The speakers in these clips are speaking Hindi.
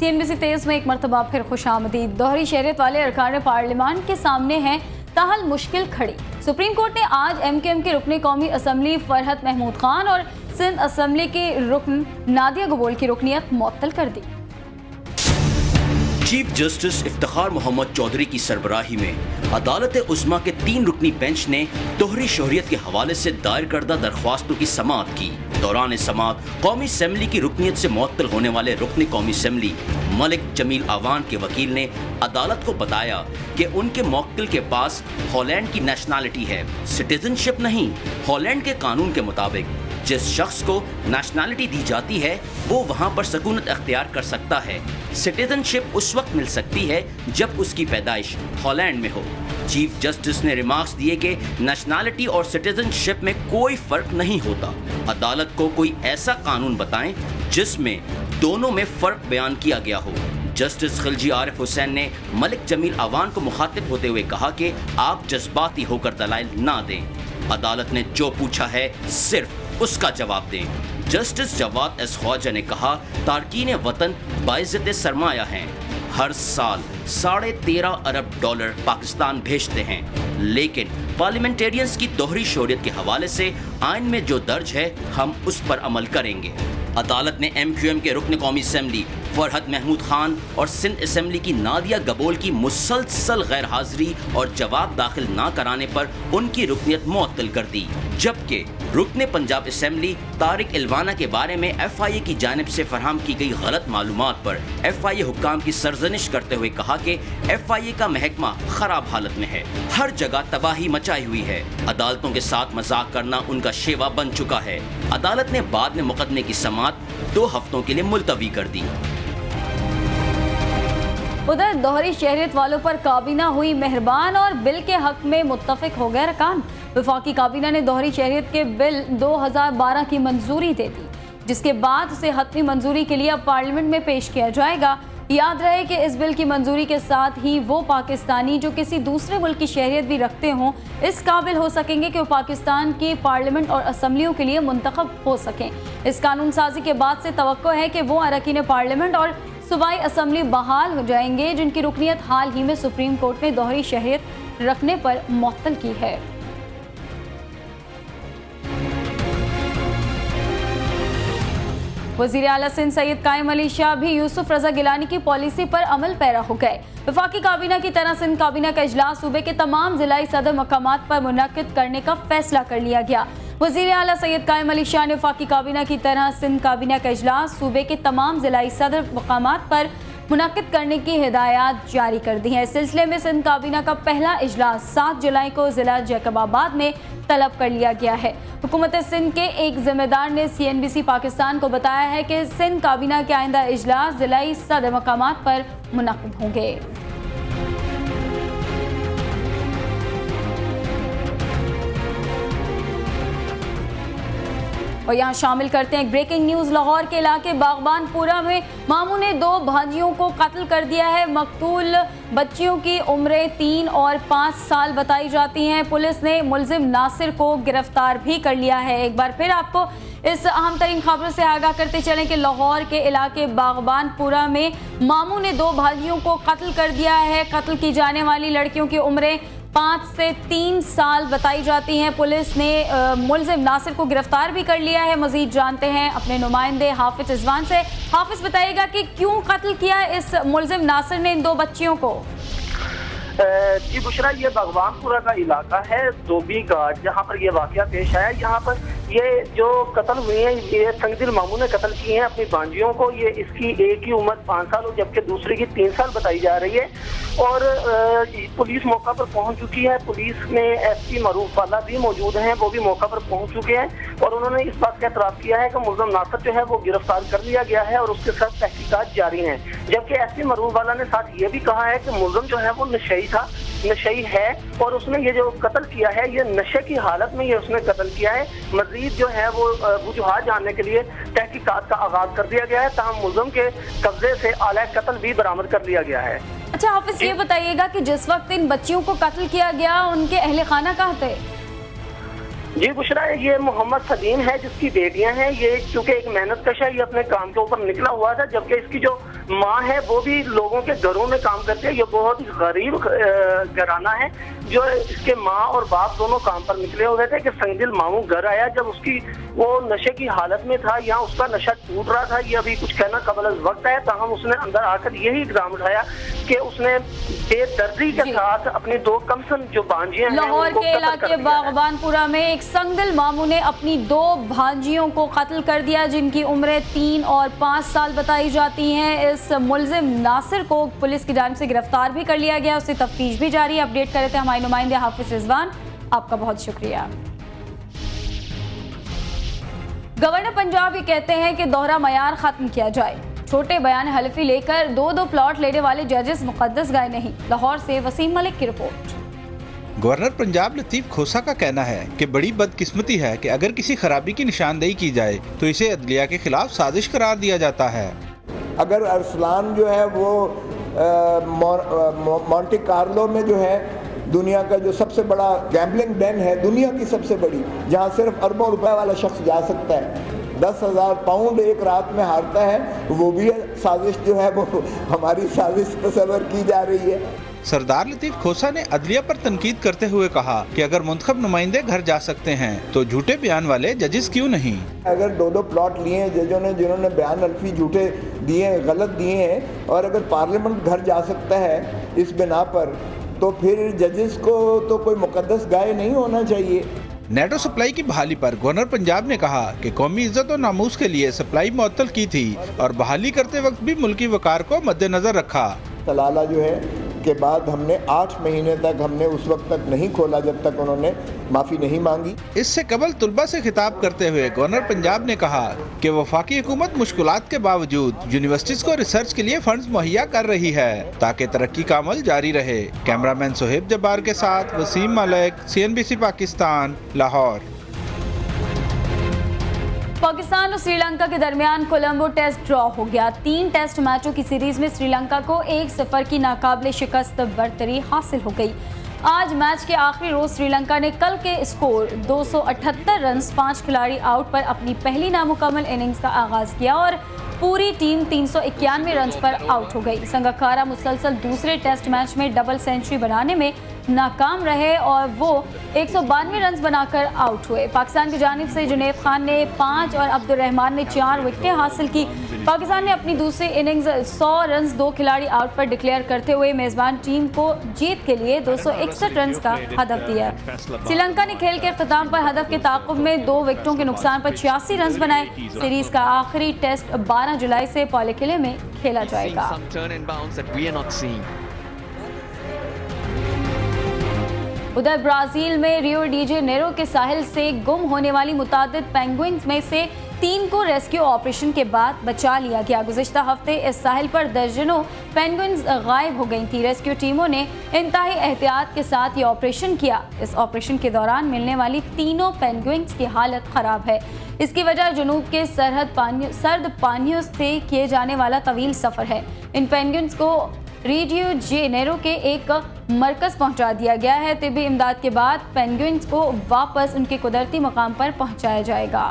CNBC तेज में एक मरतबा फिर खुशामदीद। दोहरी शहरियत वाले अरकान पार्लियामान के सामने हैं ताहल मुश्किल खड़ी। सुप्रीम कोर्ट ने आज MKM के रुकने कौमी असम्बली फरहत महमूद खान और सिंध असम्बली के रुकन नादिया गबोल की रुकनियत मुअत्तल कर दी। चीफ जस्टिस इफ्तिखार मोहम्मद चौधरी की सरबराही में अदालत उस्मा के 3 रुकनी बेंच ने दोहरी शहरियत के हवाले से दायर करदा दरख्वास्तों की समाअत की। दौरान समाअत कौमी असम्बली की रुकनियत से मुअत्तल होने वाले रुकन कौमी असम्बली मलिक जमील आवान के वकील ने अदालत को बताया कि उनके मौक्किल के पास हॉलैंड की नेशनैलिटी है, सिटीजनशिप नहीं। हॉलैंड के कानून के मुताबिक जिस शख्स को नेशनैलिटी दी जाती है वो वहाँ पर सकूनत अख्तियार कर सकता है। सिटीजनशिप उस वक्त मिल सकती है जब उसकी पैदाइश हॉलैंड में हो। चीफ जस्टिस ने रिमार्क्स दिए कि नेशनैलिटी और सिटीजनशिप में कोई फर्क नहीं होता। अदालत को कोई ऐसा कानून बताएं जिसमें दोनों में फर्क बयान किया गया हो। जस्टिस खिलजी आरिफ हुसैन ने मलिक जमील आवान को मुखातिब होते हुए कहा कि आप जज्बाती होकर दलाइल ना दें। अदालत ने जो पूछा है सिर्फ उसका जवाब दें। जस्टिस जवाद एस ख्वाजा ने कहा, तारकीन वतन बाइज़्ज़त सरमाया हैं, हर साल $13.5 अरब पाकिस्तान भेजते हैं, लेकिन पार्लियामेंटेरियंस की दोहरी शहरियत के हवाले से आइन में जो दर्ज है हम उस पर अमल करेंगे। अदालत ने MQM के रुकन कौमी असम्बली फरहत महमूद खान और सिंध असम्बली की नादिया गबोल की मुसलसल गैर हाजिरी और जवाब दाखिल ना कराने पर उनकी रुकनियत मुअत्तल कर दी, जबकि रुकन पंजाब असम्बली तारिक इलवाना के बारे में FIA की जानिब से फराहम की गई गलत मालूमात पर FIA हुक्काम की सरजनिश करते हुए कहा कि FIA का महकमा खराब हालत में है, हर जगह तबाही मचाई हुई है। अदालतों के साथ मजाक करना उनका शेवा बन चुका है। अदालत ने बाद में मुकदमे की समाअत 2 हफ्तों के लिए मुलतवी कर दी। उधर दोहरी शहरियत वालों पर काबीना हुई मेहरबान और बिल के हक में मुत्तफिक हो गए अरकान। वफाकी काबीना ने दोहरी शहरियत के बिल 2012 की मंजूरी दे दी, जिसके बाद उसे हतमी मंजूरी के लिए अब पार्लियामेंट में पेश किया जाएगा। याद रहे कि इस बिल की मंजूरी के साथ ही वो पाकिस्तानी जो किसी दूसरे मुल्क की शहरियत भी रखते हों इस काबिल हो सकेंगे कि वो पाकिस्तान की पार्लियामेंट और असम्बलियों के लिए मुंतखब हो सकें। इस कानून साजी के बाद से तवक्को है कि वो अरकान पार्लियामेंट और सूबाई असम्बली बहाल हो जाएंगे जिनकी रुकनियत हाल ही में सुप्रीम कोर्ट ने दोहरी शहरियत रखने पर मुअत्तल की है। वज़ीर आला सिंध सैयद कायम अली शाह भी यूसुफ रजा गिलानी की पॉलिसी पर अमल पैरा हो गए। वफाकी काबीना की तरह सिंध काबीना का इजलास सूबे के तमाम जिलाई सदर मकामात पर मुनक्किद करने का फैसला कर लिया गया। वज़ीर आला सैयद कायम अली शाह ने वफाकी काबीना की तरह सिंध काबीना का इजलास सूबे के तमाम जिलाई सदर मकामात पर मुनक्किद करने की हिदायत जारी कर दी है। इस सिलसिले में सिंध काबीना का पहला इजलास 7 जुलाई को जिला जैकबाबाद में तलब कर लिया गया है। हुकूमत सिंध के एक जिम्मेदार ने CNBC पाकिस्तान को बताया है कि सिंध काबीना के आइंदा इजलास जिलाई सदर मकामात पर मुनक्किद होंगे। और यहाँ शामिल करते हैं एक ब्रेकिंग न्यूज़। लाहौर के इलाके बागबानपुरा में मामू ने 2 भांजियों को कत्ल कर दिया है। मकतूल बच्चियों की उम्रें 3 और 5 साल बताई जाती हैं। पुलिस ने मुलजिम नासिर को गिरफ्तार भी कर लिया है। एक बार फिर आपको इस अहम तरीन खबरों से आगाह करते चलें कि लाहौर के इलाके बागबानपुरा में मामू ने 2 भांजियों को कत्ल कर दिया है। कत्ल की जाने वाली लड़कियों की उम्रें 5 से 3 साल बताई जाती हैं। पुलिस ने मुलजिम नासिर को गिरफ्तार भी कर लिया है। मजीद जानते हैं अपने नुमाइंदे हाफिज रिजवान से। हाफिज, बताइएगा कि क्यों कत्ल किया इस मुलजिम नासिर ने इन 2 बच्चियों को? जी बुशरा, ये बागवानपुरा का इलाका है, धोबी घाट, जहाँ पर ये वाकया पेश आया। यहाँ पर ये जो कत्ल हुए हैं, ये संगदिल मामू ने कत्ल किए हैं अपनी भांजियों को। ये इसकी एक की उम्र 5 साल और जबकि दूसरी की 3 साल बताई जा रही है। और पुलिस मौका पर पहुंच चुकी है। पुलिस में SP मरूफ वाला भी मौजूद हैं, वो भी मौका पर पहुंच चुके हैं और उन्होंने इस बात का एतराफ़ किया है कि मुलजिम नासिर जो है वो गिरफ्तार कर लिया गया है और उसके साथ तहकीकात जारी हैं। जबकि SP मरूफ वाला ने साथ ये भी कहा है कि मुलजिम जो है वो नशई था, नशई है और उसने ये जो कत्ल किया है ये नशे की हालत में ये उसने कत्ल किया है। मजीद जो है वो वजूहात जानने के लिए तहकीकात का आगाज कर दिया गया है। ताहम मुलजिम के कब्जे से आला कत्ल भी बरामद कर लिया गया है। अच्छा हाफिज, ये बताइएगा कि जिस वक्त इन बच्चियों को कत्ल किया गया उनके अहले खाना कहाँ थे? जी बुशरा, ये मोहम्मद सलीम है जिसकी बेटियां हैं। ये क्योंकि एक मेहनत कश है, ये अपने काम के ऊपर निकला हुआ था, जबकि इसकी जो माँ है वो भी लोगों के घरों में काम करती है। ये बहुत ही गरीब घराना है जो इसके माँ और बाप दोनों काम पर निकले हुए थे कि संगदिल मामू घर आया जब उसकी वो नशे की हालत में था या उसका नशा टूट रहा था। ये अभी कुछ कहना कबल वक्त है, ताहम उसने अंदर आकर यही इकदाम उठाया कि उसने बेदर्दी के साथ अपनी दो कमसन जो भांजियां हैं लाहौर के इलाके बागबानपुरा में एक संगदिल मामू ने अपनी 2 भांजियों को कत्ल कर दिया जिनकी उम्रें 3 और 5 साल बताई जाती हैं। इस मुलजिम नासिर को पुलिस की जानिब से गिरफ्तार भी कर लिया गया, उसकी तफ्तीश भी जारी है। अपडेट कर रहे थे हमारे नुमाइंदे हाफिज रिजवान, आपका बहुत शुक्रिया। गवर्नर पंजाब ये कहते हैं कि दोहरा मयार खत्म किया जाए। छोटे बयान हल्फी लेकर 2-2 प्लॉट लेने वाले जजेस मुकद्दस गए नहीं। लाहौर से वसीम मलिक की रिपोर्ट। गवर्नर पंजाब लतीफ खोसा का कहना है कि बड़ी बदकिस्मती है कि अगर किसी खराबी की निशानदेही की जाए तो इसे अदलिया के खिलाफ साजिश करार दिया जाता है। अगर अरसलान जो है वो मोंटे कार्लो में जो है दुनिया का जो सबसे बड़ा गैम्बलिंग डेन है, दुनिया की सबसे बड़ी, जहाँ सिर्फ अरबों रुपए वाला शख्स जा सकता है, 10,000 पाउंड एक रात में हारता है, वो भी साजिश जो है वो हमारी साजिश तस्वर की जा रही है। सरदार लतीफ खोसा ने अदलिया पर तनकीद करते हुए कहा कि अगर मुंतखब नुमाइंदे घर जा सकते हैं तो झूठे बयान वाले जजेस क्यों नहीं। अगर 2-2 प्लॉट लिए हैं जजों ने जिन्होंने बयान अल्फी झूठे दिए हैं, गलत दिए हैं, और अगर पार्लियामेंट घर जा सकता है इस बिना पर, तो फिर जजेस को तो कोई मुकद्दस गाय नहीं होना चाहिए। नेटो सप्लाई की बहाली पर गवर्नर पंजाब ने कहा कि कौमी इज्जत और नामूस के लिए सप्लाई मुअत्तल की थी और बहाली करते वक्त भी मुल्की वकार को मद्देनजर रखा। तलाला जो है के बाद हमने 8 महीने तक हमने उस वक्त तक नहीं खोला जब तक उन्होंने माफी नहीं मांगी। इससे कबल तुलबा से खिताब करते हुए गवर्नर पंजाब ने कहा कि वफाकी हुकूमत मुश्किलात के बावजूद यूनिवर्सिटीज को रिसर्च के लिए फंड्स मुहैया कर रही है ताकि तरक्की का अमल जारी रहे। कैमरामैन सोहेब जब्बार के साथ वसीम मलिक, CNBC पाकिस्तान, लाहौर। पाकिस्तान और श्रीलंका के दरमियान कोलंबो टेस्ट ड्रॉ हो गया। 3 टेस्ट मैचों की सीरीज में श्रीलंका को 1-0 की नाकाबिले शिकस्त बरतरी हासिल हो गई। आज मैच के आखिरी रोज श्रीलंका ने कल के स्कोर 278 रन 5 खिलाड़ी आउट पर अपनी पहली नामुकम्मल इनिंग्स का आगाज किया और पूरी टीम 391 रन पर आउट हो गई। संगकारा मुसलसल दूसरे टेस्ट मैच में डबल सेंचुरी बनाने में नाकाम रहे और वो 192 रन बनाकर आउट हुए। पाकिस्तान की जानिब से जुनैद खान ने 5 और अब्दुल रहमान ने 4 विकेटें हासिल की। पाकिस्तान ने अपनी दूसरी इनिंग्स 100 रन 2 खिलाड़ी आउट पर डिक्लेयर करते हुए मेजबान टीम को जीत के लिए 261 रन का हदफ दिया। श्रीलंका ने खेल के अख्ताम पर हदफ के ताक़ुब में 2 विकेटों के नुकसान पर 86 रन बनाए। सीरीज का आखिरी टेस्ट 12 जुलाई से पौले किले में खेला जाएगा। उधर ब्राजील में रियो डी जेनेरो के साहिल से गुम होने वाली मुतादिद पेंगुइन्स में से 3 को रेस्क्यू ऑपरेशन के बाद बचा लिया गया। गुज़िश्ता हफ्ते इस साहिल पर दर्जनों पेंगुइन्स गायब हो गई थी। रेस्क्यू टीमों ने इंतहाई एहतियात के साथ ये ऑपरेशन किया। इस ऑपरेशन के दौरान मिलने वाली तीनों पेंगुइन्स की हालत ख़राब है। इसकी वजह जुनूब के सर्द पानियों से किए जाने वाला तवील सफ़र है। इन पेंगुइन्स को रियो जेनेरो के एक मरकज़ पहुंचा दिया गया है। तिब्बी इमदाद के बाद पेंगुइन्स को वापस उनके कुदरती मकाम पर पहुंचाया जाएगा।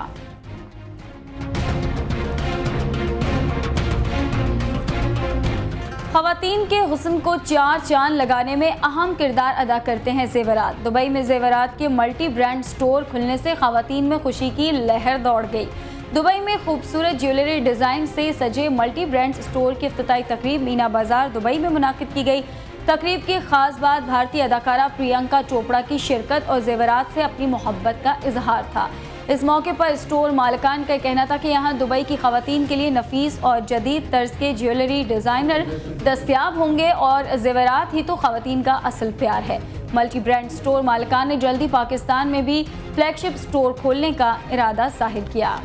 ख़वातीन के हुस्न को 4 चांद लगाने में अहम किरदार अदा करते हैं ज़ेवरात। दुबई में ज़ेवरात के मल्टी ब्रांड स्टोर खुलने से ख़वातीन में खुशी की लहर दौड़ गई। दुबई में खूबसूरत ज्वेलरी डिज़ाइन से सजे मल्टी ब्रांड स्टोर की इफ्तिताई तकरीब मीना बाजार दुबई में मुनाकिद की गई। तकरीब की खास बात भारतीय अदाकारा प्रियंका चोपड़ा की शिरकत और ज़ेवरात से अपनी मोहब्बत का इजहार था। इस मौके पर स्टोर मालिकान का कहना था कि यहाँ दुबई की ख़वातीन के लिए नफीस और जदीद तर्ज के ज्वेलरी डिज़ाइनर दस्तयाब होंगे और ज़ेवरात ही तो ख़वातीन का असल प्यार है। मल्टी ब्रांड स्टोर मालिकान ने जल्दी पाकिस्तान में भी फ्लैगशिप स्टोर खोलने का इरादा जाहिर किया।